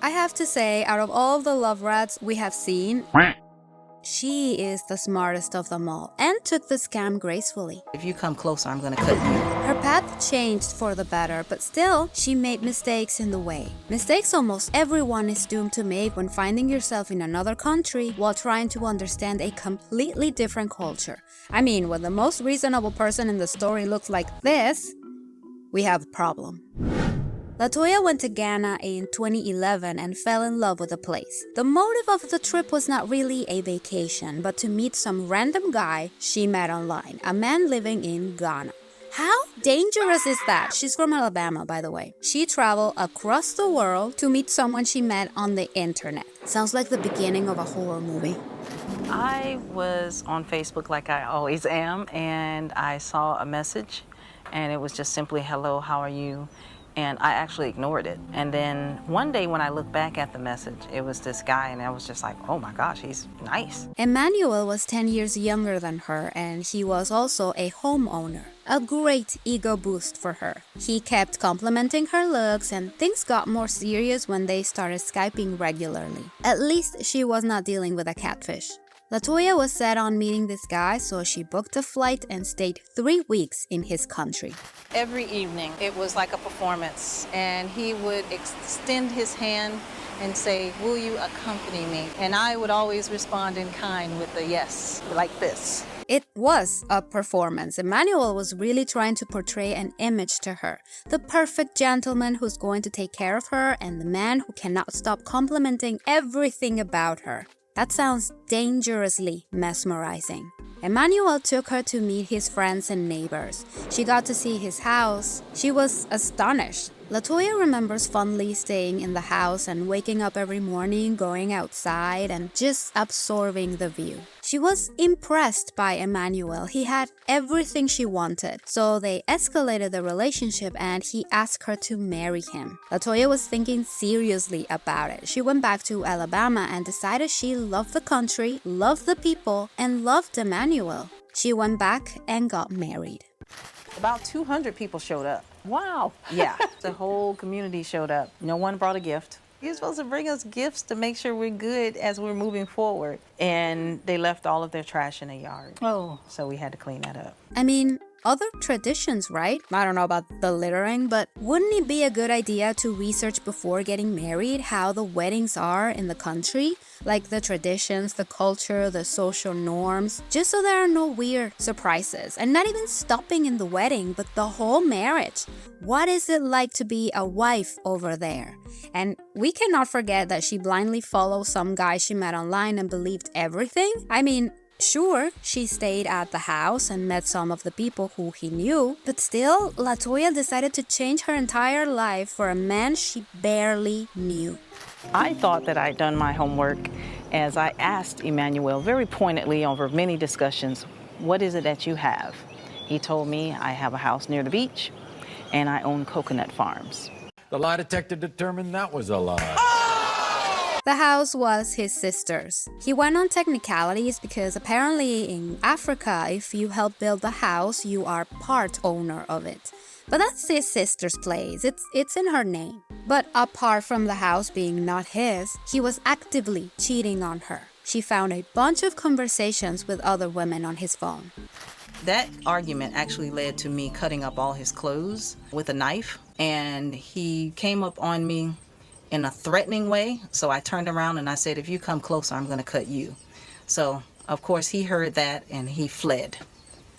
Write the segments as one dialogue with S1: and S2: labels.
S1: I have to say, out of all the love rats we have seen, she is the smartest of them all and took the scam gracefully.
S2: If you come closer, I'm gonna cut you.
S1: Her path changed for the better, but still, she made mistakes in the way. Mistakes almost everyone is doomed to make when finding yourself in another country while trying to understand a completely different culture. I mean, when the most reasonable person in the story looks like this, we have a problem. Latoya went to Ghana in 2011 and fell in love with the place. The motive of the trip was not really a vacation, but to meet some random guy she met online, a man living in Ghana. How dangerous is that? She's from Alabama, by the way. She traveled across the world to meet someone she met on the internet. Sounds like the beginning of a horror movie.
S2: I was on Facebook like I always am, and I saw a message, and it was just simply, "Hello, how are you?" And I actually ignored it. And then one day when I looked back at the message, it was this guy, and I was just like, oh my gosh, he's nice.
S1: Emmanuel was 10 years younger than her, and he was also a homeowner. A great ego boost for her. He kept complimenting her looks, and things got more serious when they started Skyping regularly. At least she was not dealing with a catfish. Latoya was set on meeting this guy, so she booked a flight and stayed 3 weeks in his country.
S2: Every evening, it was like a performance, and he would extend his hand and say, "Will you accompany me?" And I would always respond in kind with a yes, like this.
S1: It was a performance. Emmanuel was really trying to portray an image to her. The perfect gentleman who's going to take care of her, and the man who cannot stop complimenting everything about her. That sounds dangerously mesmerizing. Emmanuel took her to meet his friends and neighbors. She got to see his house. She was astonished. Latoya remembers fondly staying in the house and waking up every morning, going outside, and just absorbing the view. She was impressed by Emmanuel. He had everything she wanted. So they escalated the relationship and he asked her to marry him. Latoya was thinking seriously about it. She went back to Alabama and decided she loved the country, loved the people, and loved Emmanuel. She went back and got married.
S2: About 200 people showed up.
S3: Wow.
S2: Yeah, the whole community showed up. No one brought a gift. You're supposed to bring us gifts to make sure we're good as we're moving forward. And they left all of their trash in the yard.
S3: Oh.
S2: So we had to clean that up.
S1: I mean, other traditions, right? I don't know about the littering, but wouldn't it be a good idea to research before getting married how the weddings are in the country? Like the traditions, the culture, the social norms, just so there are no weird surprises. And not even stopping in the wedding, but the whole marriage. What is it like to be a wife over there? And we cannot forget that she blindly followed some guy she met online and believed everything. I mean, sure, she stayed at the house and met some of the people who he knew, but still, Latoya decided to change her entire life for a man she barely knew.
S2: I thought that I'd done my homework as I asked Emmanuel very pointedly over many discussions, "What is it that you have?" He told me, "I have a house near the beach and I own coconut farms."
S4: The lie detector determined that was a lie.
S1: The house was his sister's. He went on technicalities because apparently in Africa, if you help build the house, you are part owner of it. But that's his sister's place. It's in her name. But apart from the house being not his, he was actively cheating on her. She found a bunch of conversations with other women on his phone.
S2: That argument actually led to me cutting up all his clothes with a knife, and he came up on me in a threatening way. So I turned around and I said, "If you come closer, I'm going to cut you." So, of course, he heard that and he fled.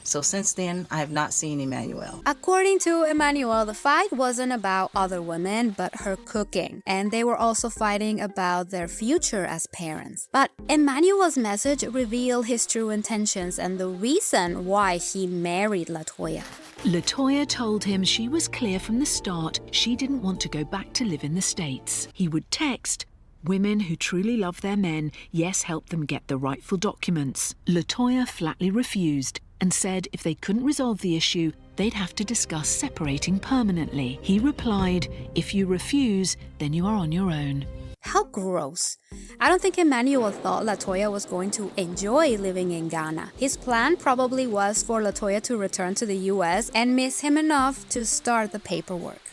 S2: So since then, I have not seen Emmanuel.
S1: According to Emmanuel, the fight wasn't about other women, but her cooking. And they were also fighting about their future as parents. But Emmanuel's message revealed his true intentions and the reason why he married Latoya.
S5: Latoya told him she was clear from the start she didn't want to go back to live in the States. He would text, "Women who truly love their men, yes, help them get the rightful documents." Latoya flatly refused and said if they couldn't resolve the issue, they'd have to discuss separating permanently. He replied, "If you refuse, then you are on your own."
S1: How gross. I don't think Emmanuel thought Latoya was going to enjoy living in Ghana. His plan probably was for Latoya to return to the US and miss him enough to start the paperwork.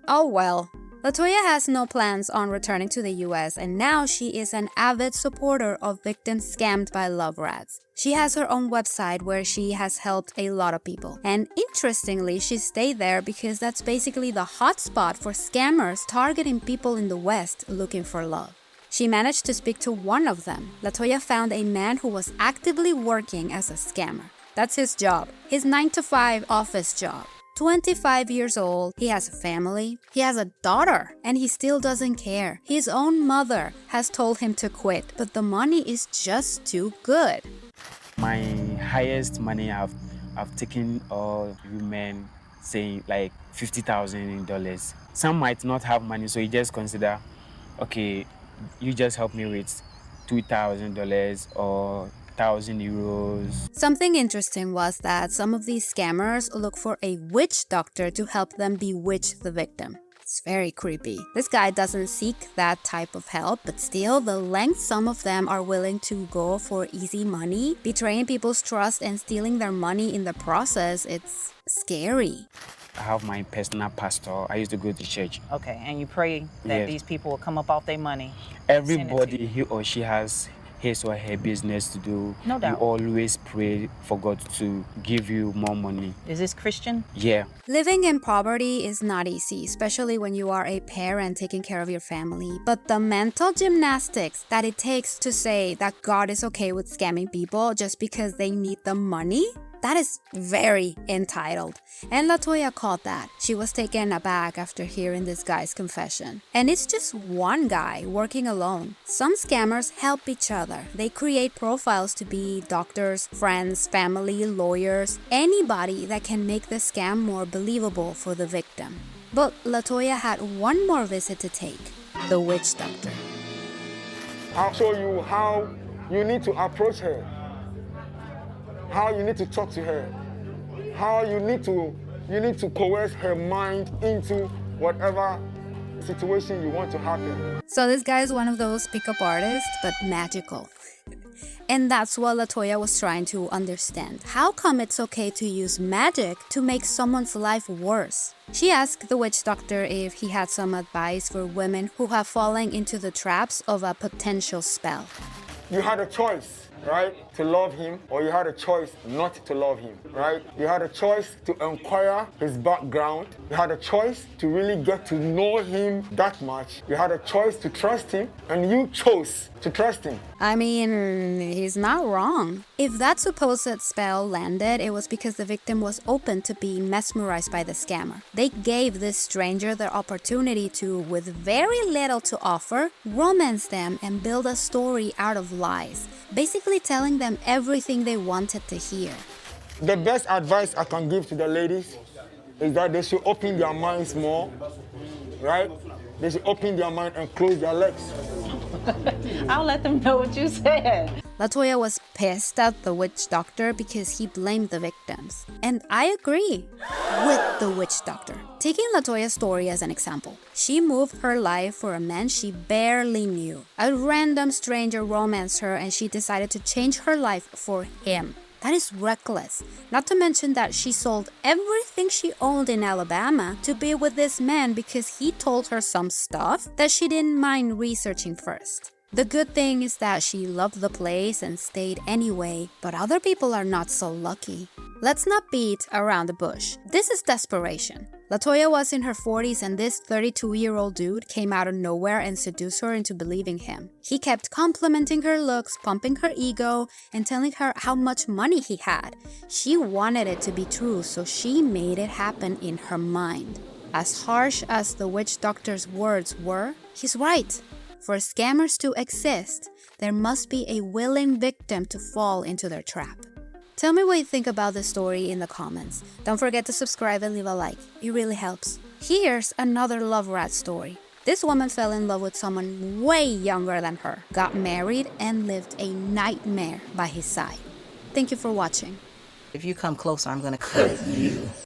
S1: Oh well, Latoya has no plans on returning to the US, and now she is an avid supporter of victims scammed by love rats. She has her own website where she has helped a lot of people. And interestingly, she stayed there because that's basically the hotspot for scammers targeting people in the West looking for love. She managed to speak to one of them. Latoya found a man who was actively working as a scammer. That's his job, his 9-to-5 office job. 25 years old, he has a family, he has a daughter, and he still doesn't care. His own mother has told him to quit, but the money is just too good.
S3: My highest money I've taken all women saying like $50,000. Some might not have money, so you just consider, okay, you just help me with $2,000 or €1,000.
S1: Something interesting was that some of these scammers look for a witch doctor to help them bewitch the victim. It's very creepy. This guy doesn't seek that type of help, but still, the length some of them are willing to go for easy money, betraying people's trust and stealing their money in the process, it's scary.
S3: I have my personal pastor. I used to go to church.
S6: Okay, and you pray that
S3: Yes.
S6: these people will come up off their money.
S3: Everybody, he or she has his or her business to do.
S6: No doubt.
S3: You always pray for God to give you more money.
S6: Is this Christian?
S3: Yeah.
S1: Living in poverty is not easy, especially when you are a parent taking care of your family. But the mental gymnastics that it takes to say that God is okay with scamming people just because they need the money, that is very entitled. And Latoya caught that. She was taken aback after hearing this guy's confession. And it's just one guy working alone. Some scammers help each other. They create profiles to be doctors, friends, family, lawyers, anybody that can make the scam more believable for the victim. But Latoya had one more visit to take, the witch doctor.
S7: I'll show you how you need to approach her, how you need to talk to her, how you need to coerce her mind into whatever situation you want to happen.
S1: So this guy is one of those pickup artists, but magical. And that's what Latoya was trying to understand. How come it's okay to use magic to make someone's life worse? She asked the witch doctor if he had some advice for women who have fallen into the traps of a potential spell.
S7: You had a choice, right, to love him, or you had a choice not to love him, right? You had a choice to inquire his background. You had a choice to really get to know him that much. You had a choice to trust him, and you chose to trust him.
S1: I mean, he's not wrong. If that supposed spell landed, it was because the victim was open to being mesmerized by the scammer. They gave this stranger the opportunity to, with very little to offer, romance them and build a story out of lies, basically telling them everything they wanted to hear.
S7: The best advice I can give to the ladies is that they should open their minds more, right? They should open their mind and close their legs.
S6: I'll let them know what you said.
S1: Latoya was pissed at the witch doctor because he blamed the victims. And I agree with the witch doctor. Taking Latoya's story as an example, she moved her life for a man she barely knew. A random stranger romanced her and she decided to change her life for him. That is reckless. Not to mention that she sold everything she owned in Alabama to be with this man because he told her some stuff that she didn't mind researching first. The good thing is that she loved the place and stayed anyway, but other people are not so lucky. Let's not beat around the bush. This is desperation. Latoya was in her 40s and this 32-year-old dude came out of nowhere and seduced her into believing him. He kept complimenting her looks, pumping her ego, and telling her how much money he had. She wanted it to be true, so she made it happen in her mind. As harsh as the witch doctor's words were, he's right. For scammers to exist, there must be a willing victim to fall into their trap. Tell me what you think about this story in the comments. Don't forget to subscribe and leave a like. It really helps. Here's another love rat story. This woman fell in love with someone way younger than her, got married, and lived a nightmare by his side. Thank you for watching.
S2: If you come closer, I'm gonna cut you.